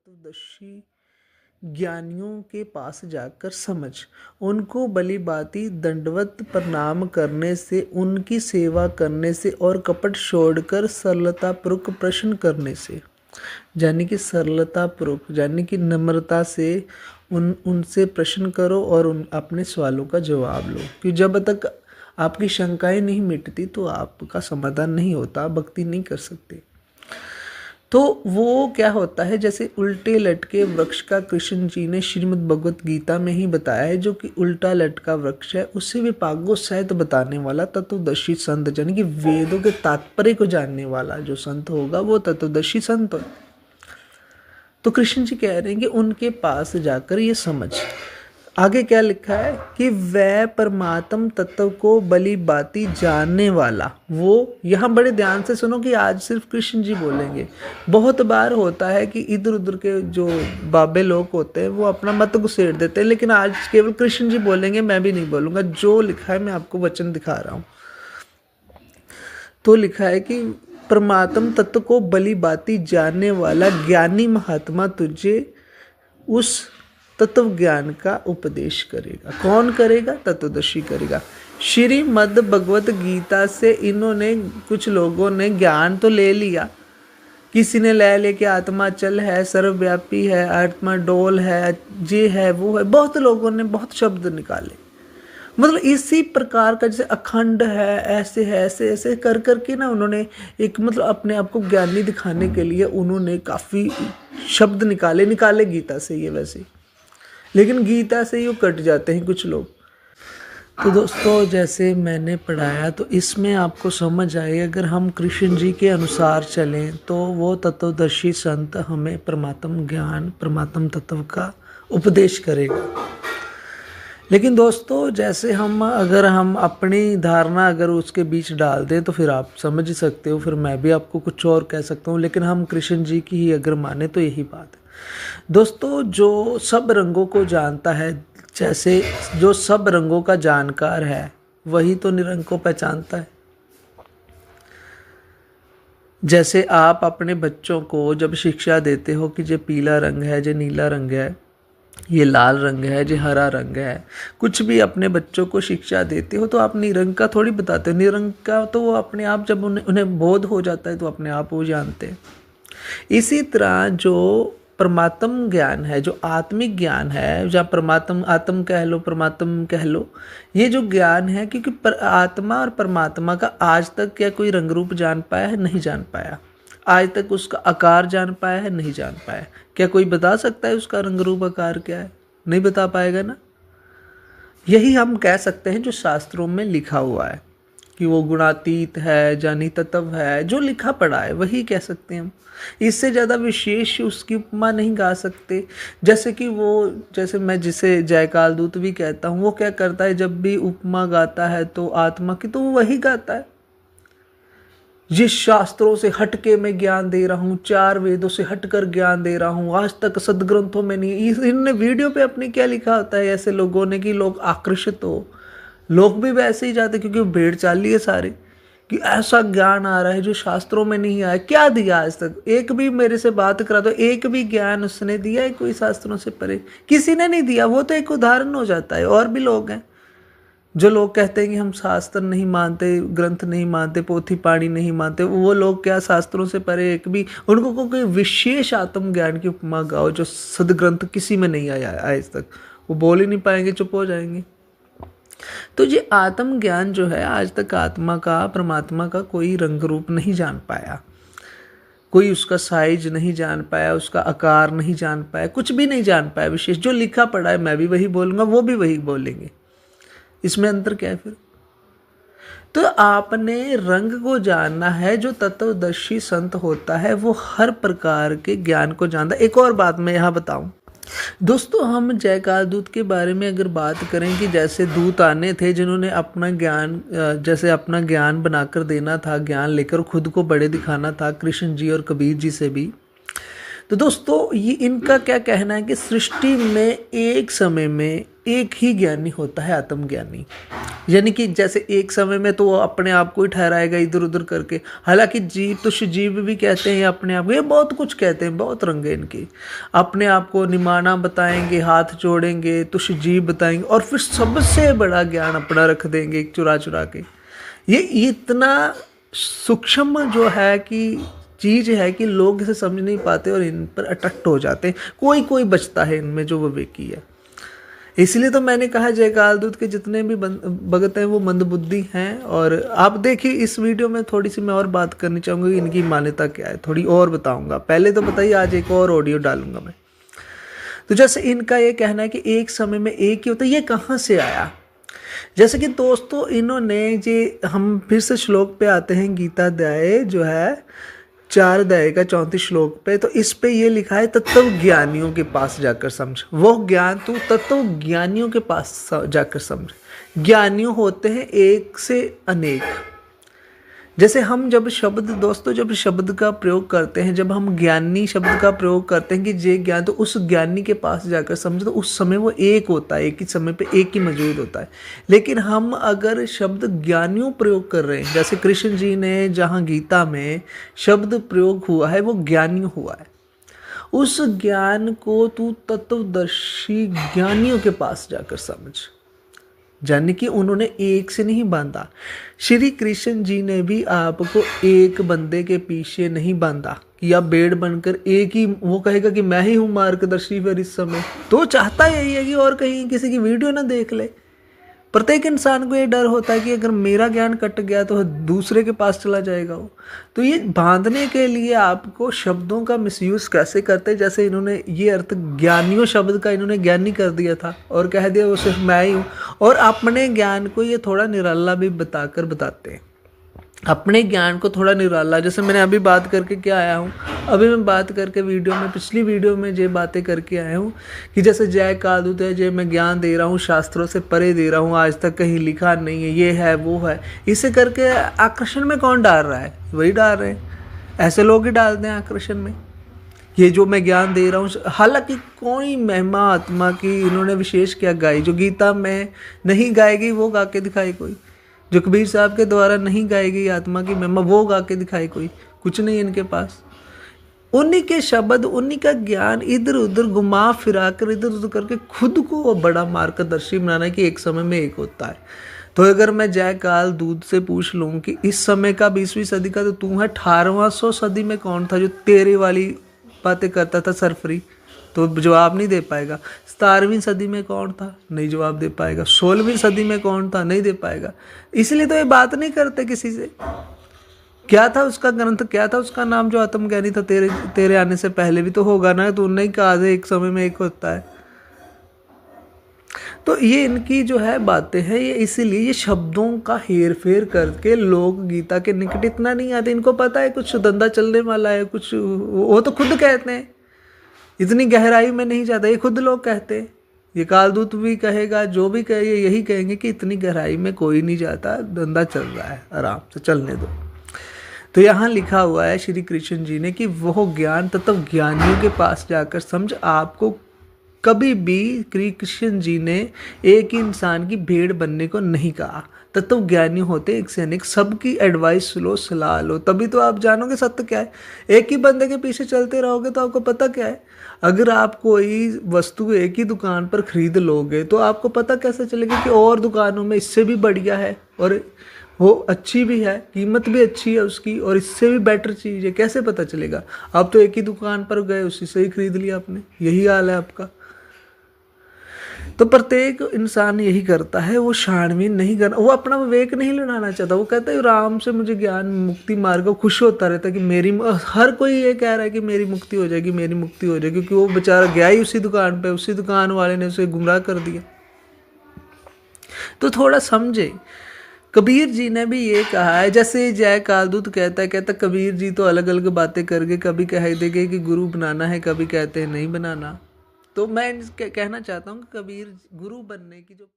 तत्वदर्शी ज्ञानियों के पास जाकर समझ, उनको भली भांति दंडवत प्रणाम करने से, उनकी सेवा करने से और कपट छोड़कर सरलतापूर्वक प्रश्न करने से, यानी कि सरलतापूर्वक यानी कि नम्रता से उनसे प्रश्न करो और अपने सवालों का जवाब लो। कि जब तक आपकी शंकाएं नहीं मिटती तो आपका समाधान नहीं होता, आप भक्ति नहीं कर सकते। तो वो क्या होता है, जैसे उल्टे लटके वृक्ष का कृष्ण जी ने श्रीमद् भगवत गीता में ही बताया है, जो कि उल्टा लटका वृक्ष है उसे विभागों सहित बताने वाला तत्वदर्शी संत, यानी कि वेदों के तात्पर्य को जानने वाला जो संत होगा वो तत्वदर्शी संत हो। तो कृष्ण जी कह रहे हैं कि उनके पास जाकर ये समझ। आगे क्या लिखा है कि वह परमात्म तत्व को भली भांति जानने वाला, वो यहाँ बड़े ध्यान से सुनो कि आज सिर्फ कृष्ण जी बोलेंगे। बहुत बार होता है कि इधर उधर के जो बाबे लोग होते हैं वो अपना मत घुसेड़ देते हैं, लेकिन आज केवल कृष्ण जी बोलेंगे, मैं भी नहीं बोलूँगा। जो लिखा है मैं आपको वचन दिखा रहा हूँ। तो लिखा है कि परमात्म तत्व को भली भांति जानने वाला ज्ञानी महात्मा तुझे उस तत्व ज्ञान का उपदेश करेगा। कौन करेगा? तत्वदर्शी करेगा। श्रीमद् भगवत गीता से इन्होंने, कुछ लोगों ने ज्ञान तो ले लिया, किसी ने ले के आत्मा चल है, सर्वव्यापी है, आत्मा डोल है, ये है, वो है, बहुत लोगों ने बहुत शब्द निकाले। मतलब इसी प्रकार का जैसे अखंड है, ऐसे है, ऐसे ऐसे कर करके ना उन्होंने एक मतलब अपने आप को ज्ञानी दिखाने के लिए उन्होंने काफ़ी शब्द निकाले गीता से। ये वैसे, लेकिन गीता से ही कट जाते हैं कुछ लोग। तो दोस्तों, जैसे मैंने पढ़ाया तो इसमें आपको समझ आए, अगर हम कृष्ण जी के अनुसार चलें तो वो तत्वदर्शी संत हमें परमात्म ज्ञान, परमात्म तत्व का उपदेश करेगा। लेकिन दोस्तों, जैसे अगर हम अपनी धारणा अगर उसके बीच डाल दें तो फिर आप समझ ही सकते हो, फिर मैं भी आपको कुछ और कह सकता हूँ, लेकिन हम कृष्ण जी की ही अगर माने तो यही बात है। दोस्तों, जो सब रंगों को जानता है, जैसे जो सब रंगों का जानकार है वही तो निरंग को पहचानता है। जैसे आप अपने बच्चों को जब शिक्षा देते हो कि ये पीला रंग है, ये नीला रंग है, ये लाल रंग है, ये हरा रंग है, कुछ भी अपने बच्चों को शिक्षा देते हो तो आप निरंग का थोड़ी बताते हो। निरंग का तो वो अपने आप, जब उन्हें बोध हो जाता है तो अपने आप वो जानते हैं। इसी तरह जो परमात्म ज्ञान है, जो आत्मिक ज्ञान है, या परमात्म आत्म कह लो, परमात्म कह लो, ये जो ज्ञान है, क्योंकि आत्मा और परमात्मा का आज तक क्या कोई रंग रूप जान पाया है? नहीं जान पाया। आज तक उसका आकार जान पाया है? नहीं जान पाया। क्या कोई बता सकता है उसका रंग रूप आकार क्या है? नहीं बता पाएगा ना। यही हम कह सकते हैं जो शास्त्रों में लिखा हुआ है कि वो गुणातीत है, जानी तत्व है, जो लिखा पड़ा है वही कह सकते हैं हम। इससे ज़्यादा विशेष उसकी उपमा नहीं गा सकते। जैसे कि जैसे मैं जिसे जयकाल दूत भी कहता हूँ, वो क्या करता है, जब भी उपमा गाता है तो आत्मा की, तो वो वही गाता है। जिस शास्त्रों से हटके मैं ज्ञान दे रहा हूँ, 4 वेदों से हटकर ज्ञान दे रहा हूँ, आज तक सदग्रंथों में नहीं। इनने वीडियो पे अपने क्या लिखा होता है ऐसे लोगों ने कि लोग आकर्षित हो, लोग भी वैसे ही जाते, क्योंकि भेड़ चाली है सारे, कि ऐसा ज्ञान आ रहा है जो शास्त्रों में नहीं आया। क्या दिया आज तक? एक भी मेरे से बात करा दो, एक भी ज्ञान उसने दिया है कोई शास्त्रों से परे? किसी ने नहीं दिया। वो तो एक उदाहरण हो जाता है। और भी लोग हैं जो लोग कहते हैं कि हम शास्त्र नहीं मानते, ग्रंथ नहीं मानते, पोथी पाणी नहीं मानते। वो लोग क्या शास्त्रों से परे एक भी, उनको कोई विशेष आत्मज्ञान की उपमा गाओ जो सदग्रंथ किसी में नहीं आया आज तक, वो बोल ही नहीं पाएंगे, चुप हो जाएंगे। तो ये आत्मज्ञान जो है, आज तक आत्मा का, परमात्मा का कोई रंग रूप नहीं जान पाया, कोई उसका साइज नहीं जान पाया, उसका आकार नहीं जान पाया, कुछ भी नहीं जान पाया विशेष। जो लिखा पड़ा है मैं भी वही बोलूँगा, वो भी वही बोलेंगे। इसमें अंतर क्या है फिर? तो आपने रंग को जानना है। जो तत्वदर्शी संत होता है वो हर प्रकार के ज्ञान को जानता है। एक और बात मैं यहाँ बताऊं दोस्तों, हम जयकाल दूत के बारे में अगर बात करें कि जैसे दूत आने थे जिन्होंने अपना ज्ञान, जैसे अपना ज्ञान बनाकर देना था, ज्ञान लेकर खुद को बड़े दिखाना था, कृष्ण जी और कबीर जी से भी। तो दोस्तों, ये इनका क्या कहना है कि सृष्टि में एक समय में एक ही ज्ञानी होता है, आत्मज्ञानी। यानी कि जैसे एक समय में तो वो अपने आप को ही ठहराएगा इधर उधर करके, हालांकि जीव तुष जीव भी कहते हैं अपने आप को, ये बहुत कुछ कहते हैं, बहुत रंग है इनके। अपने आप को निमाना बताएंगे, हाथ जोड़ेंगे, तुष जीव बताएंगे, और फिर सबसे बड़ा ज्ञान अपना रख देंगे चुरा चुरा के। ये इतना सूक्ष्म जो है कि चीज़ है कि लोग इसे समझ नहीं पाते और इन पर अट्रैक्ट हो जाते हैं। कोई कोई बचता है इनमें जो विवेकी है। इसलिए तो मैंने कहा जय कालदूत के जितने भी भगत हैं वो मंदबुद्धि हैं। और आप देखिए इस वीडियो में थोड़ी सी मैं और बात करनी चाहूँगा कि इनकी मान्यता क्या है, थोड़ी और बताऊँगा। पहले तो बताइए, आज एक और ऑडियो डालूंगा मैं। तो जैसे इनका ये कहना है कि एक समय में एक ही होता है, ये कहाँ से आया? जैसे कि दोस्तों इन्होंने जे, हम फिर से श्लोक पे आते हैं, गीता अध्याय जो है 4 अध्याय का 34 श्लोक पे। तो इस पे ये लिखा है, तत्व ज्ञानियों के पास जाकर समझ। वो ज्ञान तू तत्व ज्ञानियों के पास जाकर समझ। ज्ञानियों होते हैं एक से अनेक। जैसे हम जब शब्द, दोस्तों जब शब्द का प्रयोग करते हैं, जब हम ज्ञानी शब्द का प्रयोग करते हैं कि जे ज्ञान, तो उस ज्ञानी के पास जाकर समझो, तो उस समय वो एक होता है, एक ही समय पे एक ही मौजूद होता है। लेकिन हम अगर शब्द ज्ञानियों प्रयोग कर रहे हैं, जैसे कृष्ण जी ने जहाँ गीता में शब्द प्रयोग हुआ है वो ज्ञानियों हुआ है, उस ज्ञान को तू तत्वदर्शी ज्ञानियों के पास जाकर समझ। यानी कि उन्होंने एक से नहीं बांधा। श्री कृष्ण जी ने भी आपको एक बंदे के पीछे नहीं बांधा कि आप भेड़ बनकर एक ही, वो कहेगा कि मैं ही हूँ मार्गदर्शी फिर इस समय, तो चाहता यही है कि और कहीं किसी की वीडियो ना देख ले। प्रत्येक इंसान को ये डर होता है कि अगर मेरा ज्ञान कट गया तो दूसरे के पास चला जाएगा वो। तो ये बांधने के लिए आपको शब्दों का मिसयूज़ कैसे करते हैं, जैसे इन्होंने ये अर्थ ज्ञानियों शब्द का इन्होंने ज्ञानी कर दिया था और कह दिया वो सिर्फ मैं ही हूँ। और अपने ज्ञान को ये थोड़ा निराला भी बताते हैं, अपने ज्ञान को थोड़ा निराला। जैसे मैंने अभी बात करके क्या आया हूँ, अभी मैं बात करके वीडियो में, पिछली वीडियो में ये बातें करके आया हूँ कि जैसे जय कालदूत है, जय मैं ज्ञान दे रहा हूँ, शास्त्रों से परे दे रहा हूँ, आज तक कहीं लिखा नहीं है, ये है वो है। इसे करके आकर्षण में कौन डाल रहा है? वही डाल रहे हैं, ऐसे लोग ही डालते हैं आकर्षण में। ये जो मैं ज्ञान दे रहा हूँ, हालांकि कोई महिमा आत्मा की इन्होंने विशेष क्या गाई, जो गीता में नहीं गाएगी वो गा के दिखाई कोई, जो कबीर साहब के द्वारा नहीं गाई गई आत्मा की महिमा वो गा के दिखाई कोई, कुछ नहीं इनके पास। उन्हीं के शब्द, उन्हीं का ज्ञान इधर उधर घुमा फिरा कर, इधर उधर करके खुद को वो बड़ा मार्गदर्शी बनाना कि एक समय में एक होता है। तो अगर मैं जय काल दूध से पूछ लूँ कि इस समय का 20वीं सदी का तो तू है, 1800 सदी में कौन था जो तेरे वाली बातें करता था सरफरी, तो जवाब नहीं दे पाएगा। 17वीं सदी में कौन था? नहीं जवाब दे पाएगा। 16वीं सदी में कौन था? नहीं दे पाएगा। इसलिए तो ये बात नहीं करते किसी से। क्या था उसका ग्रंथ, क्या था उसका नाम जो आत्मज्ञानी था? तेरे आने से पहले भी तो होगा ना, तो उन्होंने ही कहा था एक समय में एक होता है। तो ये इनकी जो है बातें हैं, ये इसीलिए ये शब्दों का हेर फेर करके लोग गीता के निकट इतना नहीं आते। इनको पता है कुछ धंधा चलने वाला है, कुछ वो तो खुद कहते हैं, इतनी गहराई में नहीं जाता, ये खुद लोग कहते हैं। ये कालदूत भी कहेगा, जो भी कहे यही कहेंगे कि इतनी गहराई में कोई नहीं जाता, धंधा चल रहा है, आराम से चलने दो। तो यहाँ लिखा हुआ है श्री कृष्ण जी ने कि वह ज्ञान तत्व ज्ञानियों के पास जाकर समझ। आपको कभी भी कृष्ण जी ने एक ही इंसान की भेड़ बनने को नहीं कहा। तत्व ज्ञानी होते एक से अनेक, सबकी एडवाइस लो, सलाह लो, तभी तो आप जानोगे सत्य क्या है। एक ही बंदे के पीछे चलते रहोगे तो आपको पता क्या है? अगर आप कोई वस्तु एक ही दुकान पर खरीद लोगे तो आपको पता कैसे चलेगा कि और दुकानों में इससे भी बढ़िया है और वो अच्छी भी है, कीमत भी अच्छी है उसकी, और इससे भी बेटर चीज़ है? कैसे पता चलेगा? आप तो एक ही दुकान पर गए, उसी से ही खरीद लिया आपने। यही हाल है आपका। तो प्रत्येक इंसान यही करता है, वो छानबीन नहीं करना, वो अपना विवेक नहीं लड़ाना चाहता। वो कहता है आराम से मुझे ज्ञान मुक्ति मार्ग, खुश होता रहता है कि मेरी, हर कोई ये कह रहा है कि मेरी मुक्ति हो जाएगी, मेरी मुक्ति हो जाएगी, क्योंकि वो बेचारा गया ही उसी दुकान पे, उसी दुकान वाले ने उसे गुमराह कर दिया। तो थोड़ा समझे। कबीर जी ने भी ये कहा है, जैसे जय कालदूत कहता कबीर जी तो अलग अलग बातें करके कभी कह देंगे कि गुरु बनाना है, कभी कहते हैं नहीं बनाना। तो मैं कहना चाहता हूँ कि कबीर गुरु बनने की जो